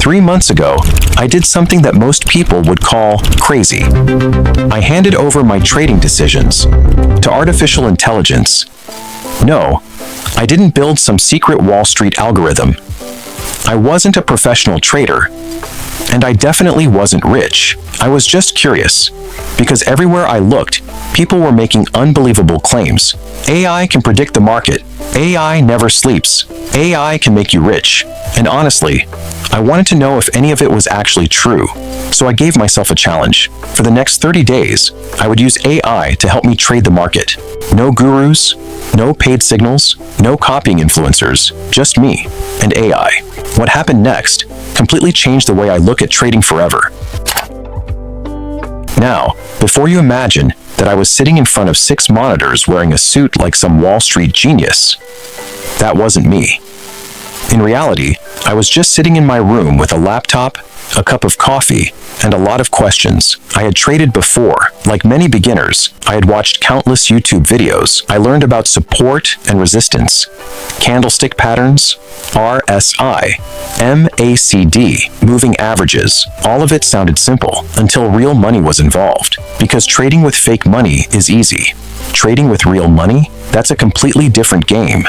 3 months ago, I did something that most people would call crazy. I handed over my trading decisions to artificial intelligence. No, I didn't build some secret Wall Street algorithm. I wasn't a professional trader, and I definitely wasn't rich. I was just curious, because everywhere I looked, people were making unbelievable claims. AI can predict the market. AI never sleeps. AI can make you rich. And honestly, I wanted to know if any of it was actually true. So I gave myself a challenge. For the next 30 days, I would use AI to help me trade the market. No gurus, no paid signals, no copying influencers, just me and AI. What happened next completely changed the way I look at trading forever. Now, before you imagine that I was sitting in front of 6 monitors wearing a suit like some Wall Street genius, that wasn't me. In reality, I was just sitting in my room with a laptop, a cup of coffee, and a lot of questions. I had traded before. Like many beginners, I had watched countless YouTube videos. I learned about support and resistance, candlestick patterns, RSI, MACD, moving averages. All of it sounded simple until real money was involved. Because trading with fake money is easy. Trading with real money? That's a completely different game.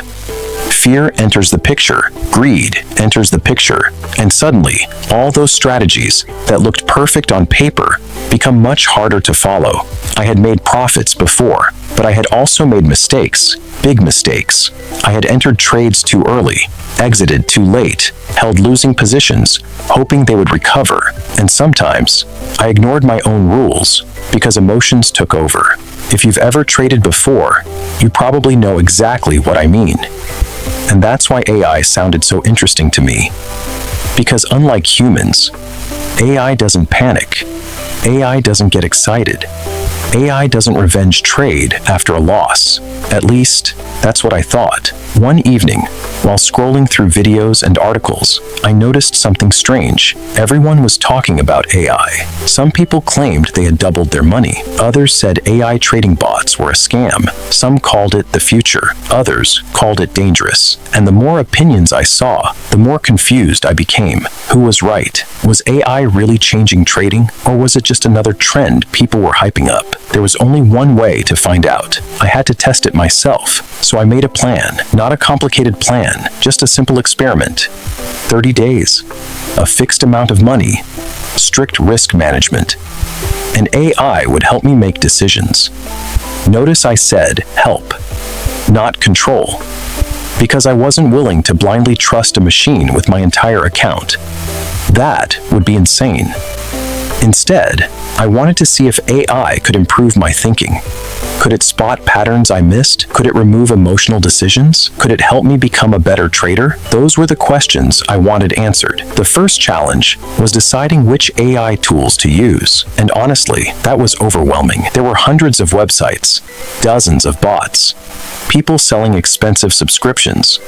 Fear enters the picture, greed enters the picture, and suddenly, all those strategies that looked perfect on paper become much harder to follow. I had made profits before, but I had also made mistakes, big mistakes. I had entered trades too early, exited too late, held losing positions, hoping they would recover, and sometimes I ignored my own rules because emotions took over. If you've ever traded before, you probably know exactly what I mean. And that's why AI sounded so interesting to me. Because unlike humans, AI doesn't panic. AI doesn't get excited. AI doesn't revenge trade after a loss. At least, that's what I thought. One evening, while scrolling through videos and articles, I noticed something strange. Everyone was talking about AI. Some people claimed they had doubled their money. Others said AI trading bots were a scam. Some called it the future. Others called it dangerous. And the more opinions I saw, the more confused I became. Who was right? Was AI really changing trading, or was it just another trend people were hyping up? There was only one way to find out. I had to test it myself. So I made a plan. Not a complicated plan, just a simple experiment. 30 days, a fixed amount of money, strict risk management, and AI would help me make decisions. Notice I said help, not control, because I wasn't willing to blindly trust a machine with my entire account. That would be insane. Instead, I wanted to see if AI could improve my thinking. Could it spot patterns I missed? Could it remove emotional decisions? Could it help me become a better trader? Those were the questions I wanted answered. The first challenge was deciding which AI tools to use. And honestly, that was overwhelming. There were hundreds of websites, dozens of bots, people selling expensive subscriptions,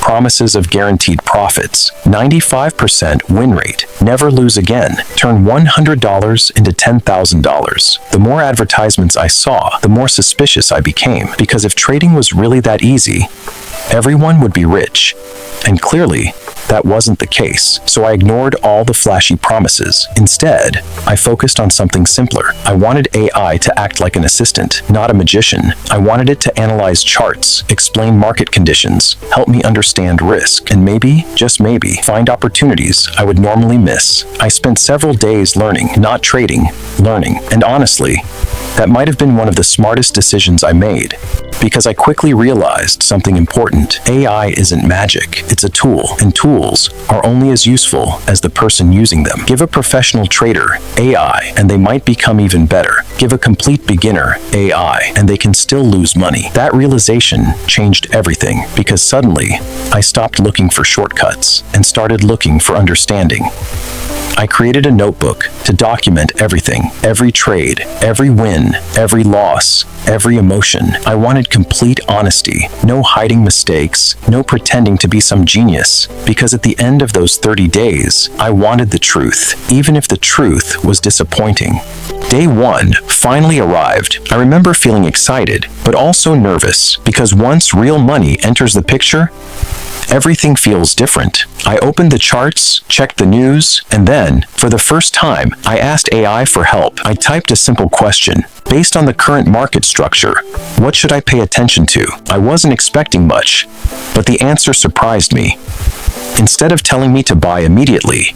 promises of guaranteed profits, 95% win rate, never lose again, turn $100 into $10,000. The more advertisements I saw, the more suspicious I became, because if trading was really that easy, everyone would be rich. And clearly, that wasn't the case, so I ignored all the flashy promises. Instead, I focused on something simpler. I wanted AI to act like an assistant, not a magician. I wanted it to analyze charts, explain market conditions, help me understand risk, and maybe, just maybe, find opportunities I would normally miss. I spent several days learning, not trading, learning. And honestly, that might have been one of the smartest decisions I made, because I quickly realized something important. AI isn't magic, it's a tool, and tools are only as useful as the person using them. Give a professional trader AI, and they might become even better. Give a complete beginner AI, and they can still lose money. That realization changed everything, because suddenly, I stopped looking for shortcuts and started looking for understanding. I created a notebook to document everything, every trade, every win, every loss, every emotion. I wanted complete honesty, no hiding mistakes, no pretending to be some genius, because at the end of those 30 days, I wanted the truth, even if the truth was disappointing. Day 1 finally arrived. I remember feeling excited, but also nervous, because once real money enters the picture, everything feels different. I opened the charts, checked the news, and then, for the first time, I asked AI for help. I typed a simple question. Based on the current market structure, what should I pay attention to? I wasn't expecting much, but the answer surprised me. Instead of telling me to buy immediately,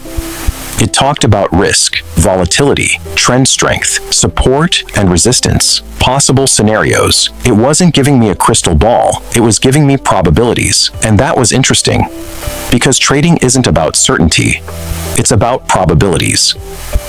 it talked about risk, volatility, trend strength, support, and resistance, possible scenarios. It wasn't giving me a crystal ball, it was giving me probabilities. And that was interesting, because trading isn't about certainty, it's about probabilities.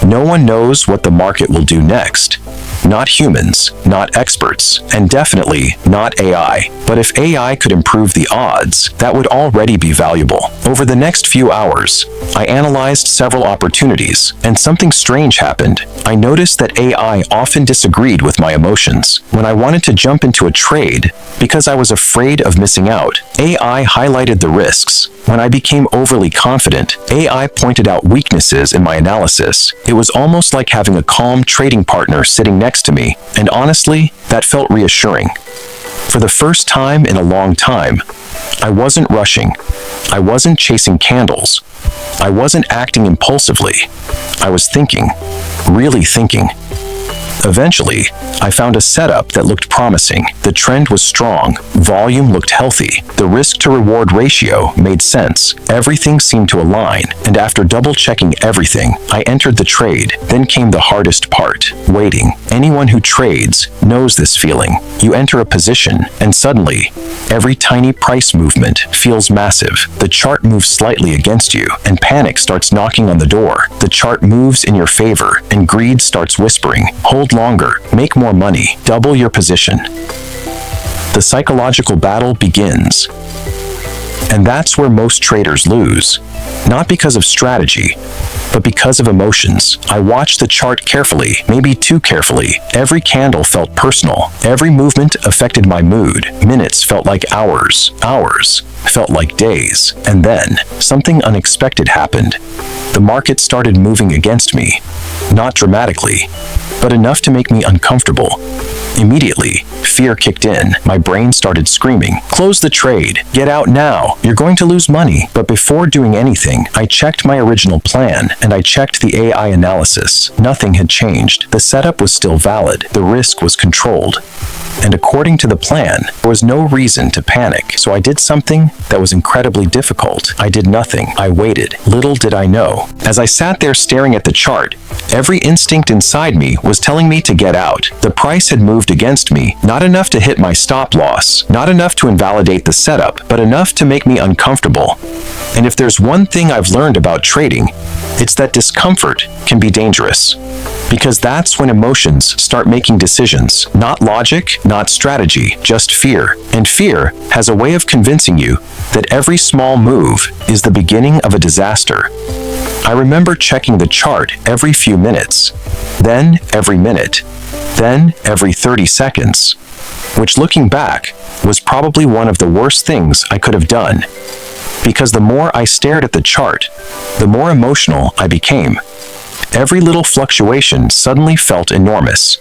No one knows what the market will do next. Not humans, not experts, and definitely not AI. But if AI could improve the odds, that would already be valuable. Over the next few hours, I analyzed several opportunities, and something strange happened. I noticed that AI often disagreed with my emotions. When I wanted to jump into a trade, because I was afraid of missing out, AI highlighted the risks. When I became overly confident, AI pointed out weaknesses in my analysis. It was almost like having a calm trading partner sitting next to me, and honestly, that felt reassuring. For the first time in a long time, I wasn't rushing. I wasn't chasing candles. I wasn't acting impulsively. I was thinking, really thinking. Eventually, I found a setup that looked promising. The trend was strong, volume looked healthy, the risk-to-reward ratio made sense, everything seemed to align, and after double-checking everything, I entered the trade. Then came the hardest part, waiting. Anyone who trades knows this feeling. You enter a position, and suddenly, every tiny price movement feels massive. The chart moves slightly against you, and panic starts knocking on the door. The chart moves in your favor, and greed starts whispering, hold longer, make more money, double your position. The psychological battle begins. And that's where most traders lose. Not because of strategy, but because of emotions. I watched the chart carefully, maybe too carefully. Every candle felt personal. Every movement affected my mood. Minutes felt like hours. Hours felt like days. And then, something unexpected happened. The market started moving against me. Not dramatically, but enough to make me uncomfortable. Immediately, fear kicked in. My brain started screaming, close the trade, get out now, you're going to lose money. But before doing anything, I checked my original plan, and I checked the AI analysis. Nothing had changed. The setup was still valid. The risk was controlled. And according to the plan, there was no reason to panic. So I did something that was incredibly difficult. I did nothing. I waited. Little did I know. As I sat there staring at the chart, every instinct inside me was telling me to get out. The price had moved against me, not enough to hit my stop loss, not enough to invalidate the setup, but enough to make me uncomfortable. And if there's one thing I've learned about trading, it's that discomfort can be dangerous. Because that's when emotions start making decisions. Not logic, not strategy, just fear. And fear has a way of convincing you that every small move is the beginning of a disaster. I remember checking the chart every few minutes, then every minute, then every 30 seconds, which looking back was probably one of the worst things I could have done. Because the more I stared at the chart, the more emotional I became. Every little fluctuation suddenly felt enormous,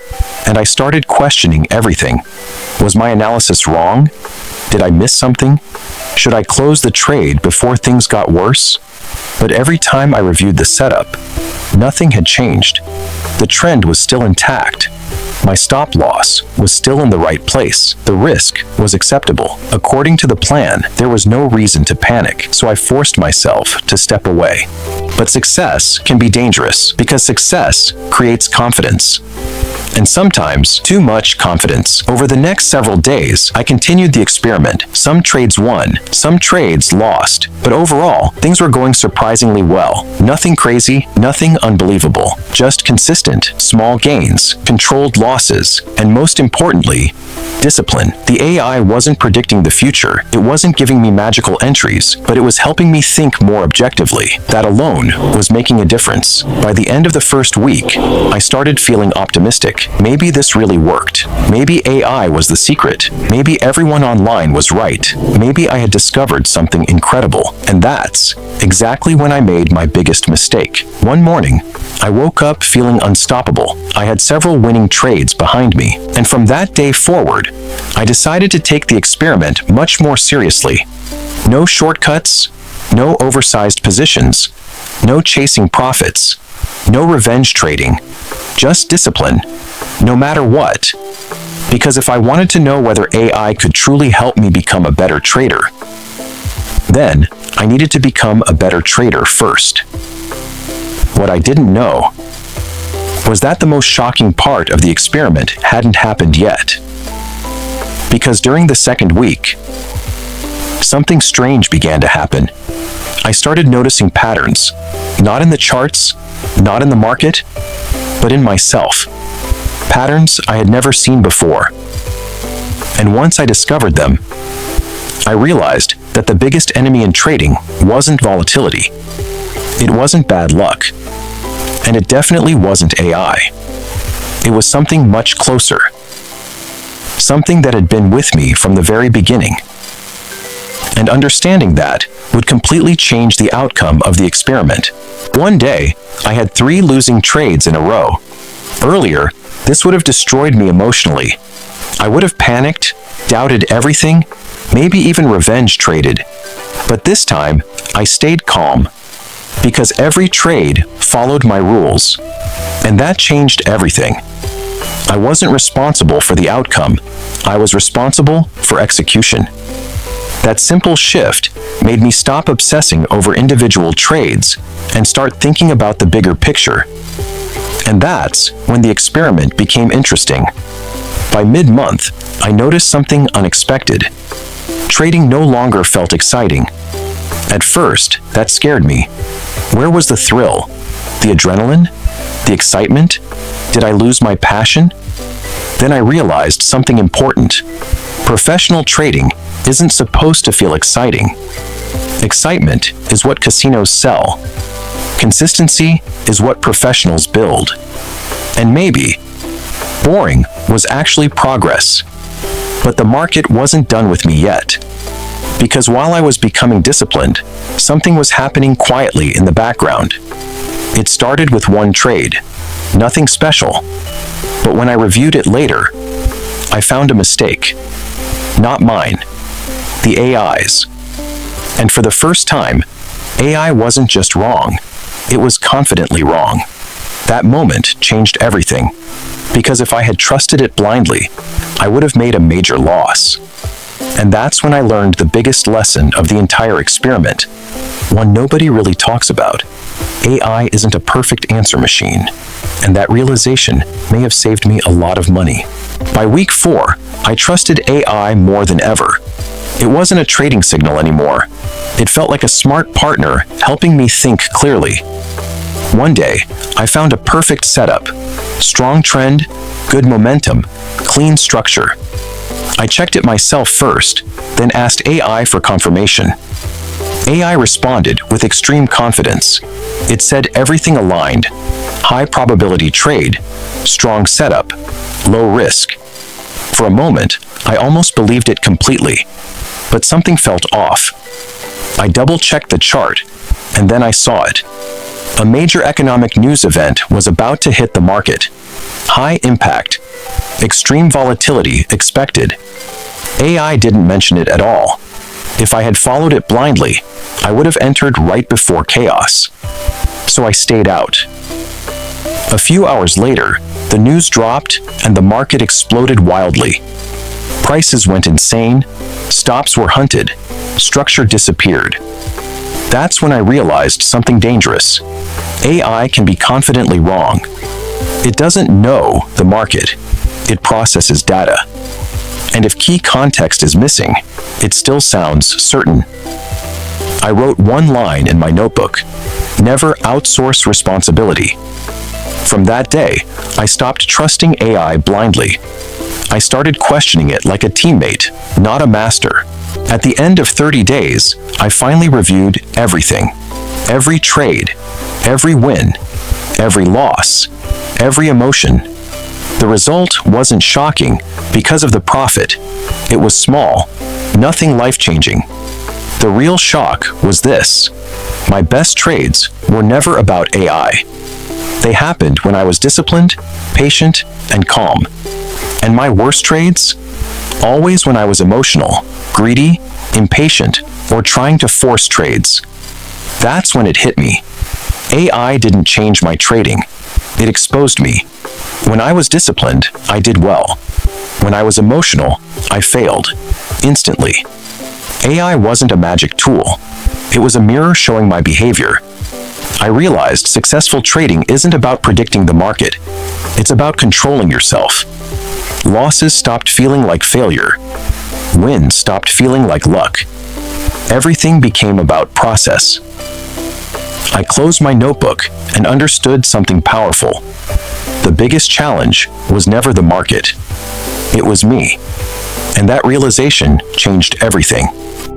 and I started questioning everything. Was my analysis wrong? Did I miss something? Should I close the trade before things got worse? But every time I reviewed the setup, nothing had changed. The trend was still intact. My stop loss was still in the right place. The risk was acceptable. According to the plan, there was no reason to panic, so I forced myself to step away. But success can be dangerous because success creates confidence. And sometimes too much confidence. Over the next several days, I continued the experiment. Some trades won, some trades lost, but overall, things were going surprisingly well. Nothing crazy, nothing unbelievable, just consistent, small gains, controlled losses, and most importantly, discipline. The AI wasn't predicting the future, it wasn't giving me magical entries, but it was helping me think more objectively. That alone was making a difference. By the end of the first week, I started feeling optimistic. think, maybe this really worked. Maybe AI was the secret. Maybe everyone online was right. Maybe I had discovered something incredible. And that's exactly when I made my biggest mistake. One morning, I woke up feeling unstoppable. I had several winning trades behind me. And from that day forward, I decided to take the experiment much more seriously. No shortcuts, no oversized positions, no chasing profits, no revenge trading, just discipline, no matter what. Because if I wanted to know whether AI could truly help me become a better trader, then I needed to become a better trader first. What I didn't know was that the most shocking part of the experiment hadn't happened yet. Because during the second week, something strange began to happen. I started noticing patterns, not in the charts, not in the market, but in myself. Patterns I had never seen before. And once I discovered them, I realized that the biggest enemy in trading wasn't volatility. It wasn't bad luck. And it definitely wasn't AI. It was something much closer. Something that had been with me from the very beginning. And understanding that would completely change the outcome of the experiment. One day, I had 3 losing trades in a row. Earlier, this would have destroyed me emotionally. I would have panicked, doubted everything, maybe even revenge traded. But this time, I stayed calm, because every trade followed my rules. And that changed everything. I wasn't responsible for the outcome. I was responsible for execution. That simple shift made me stop obsessing over individual trades and start thinking about the bigger picture. And that's when the experiment became interesting. By mid-month, I noticed something unexpected. Trading no longer felt exciting. At first, that scared me. Where was the thrill? The adrenaline? The excitement? Did I lose my passion? Then I realized something important. Professional trading isn't supposed to feel exciting. Excitement is what casinos sell. Consistency is what professionals build. And maybe boring was actually progress. But the market wasn't done with me yet. Because while I was becoming disciplined, something was happening quietly in the background. It started with one trade, nothing special. But when I reviewed it later, I found a mistake. Not mine, the AI's. And for the first time, AI wasn't just wrong, it was confidently wrong. That moment changed everything, because if I had trusted it blindly, I would have made a major loss. And that's when I learned the biggest lesson of the entire experiment, one nobody really talks about. AI isn't a perfect answer machine, and that realization may have saved me a lot of money. By week 4, I trusted AI more than ever. It wasn't a trading signal anymore. It felt like a smart partner helping me think clearly. One day, I found a perfect setup. Strong trend, good momentum, clean structure. I checked it myself first, then asked AI for confirmation. AI responded with extreme confidence. It said everything aligned. High probability trade, strong setup, low risk. For a moment, I almost believed it completely, but something felt off. I double-checked the chart, and then I saw it. A major economic news event was about to hit the market. High impact, extreme volatility expected. AI didn't mention it at all. If I had followed it blindly, I would have entered right before chaos. So I stayed out. A few hours later, the news dropped and the market exploded wildly. Prices went insane, stops were hunted, structure disappeared. That's when I realized something dangerous. AI can be confidently wrong. It doesn't know the market. It processes data. And if key context is missing, it still sounds certain. I wrote one line in my notebook: never outsource responsibility. From that day, I stopped trusting AI blindly. I started questioning it like a teammate, not a master. At the end of 30 days, I finally reviewed everything. Every trade, every win, every loss, every emotion. The result wasn't shocking because of the profit. It was small, nothing life-changing. The real shock was this. My best trades were never about AI. They happened when I was disciplined, patient, and calm. And my worst trades? Always when I was emotional, greedy, impatient, or trying to force trades. That's when it hit me. AI didn't change my trading. It exposed me. When I was disciplined, I did well. When I was emotional, I failed. Instantly. AI wasn't a magic tool. It was a mirror showing my behavior. I realized successful trading isn't about predicting the market. It's about controlling yourself. Losses stopped feeling like failure. Wins stopped feeling like luck. Everything became about process. I closed my notebook and understood something powerful. The biggest challenge was never the market. It was me. And that realization changed everything.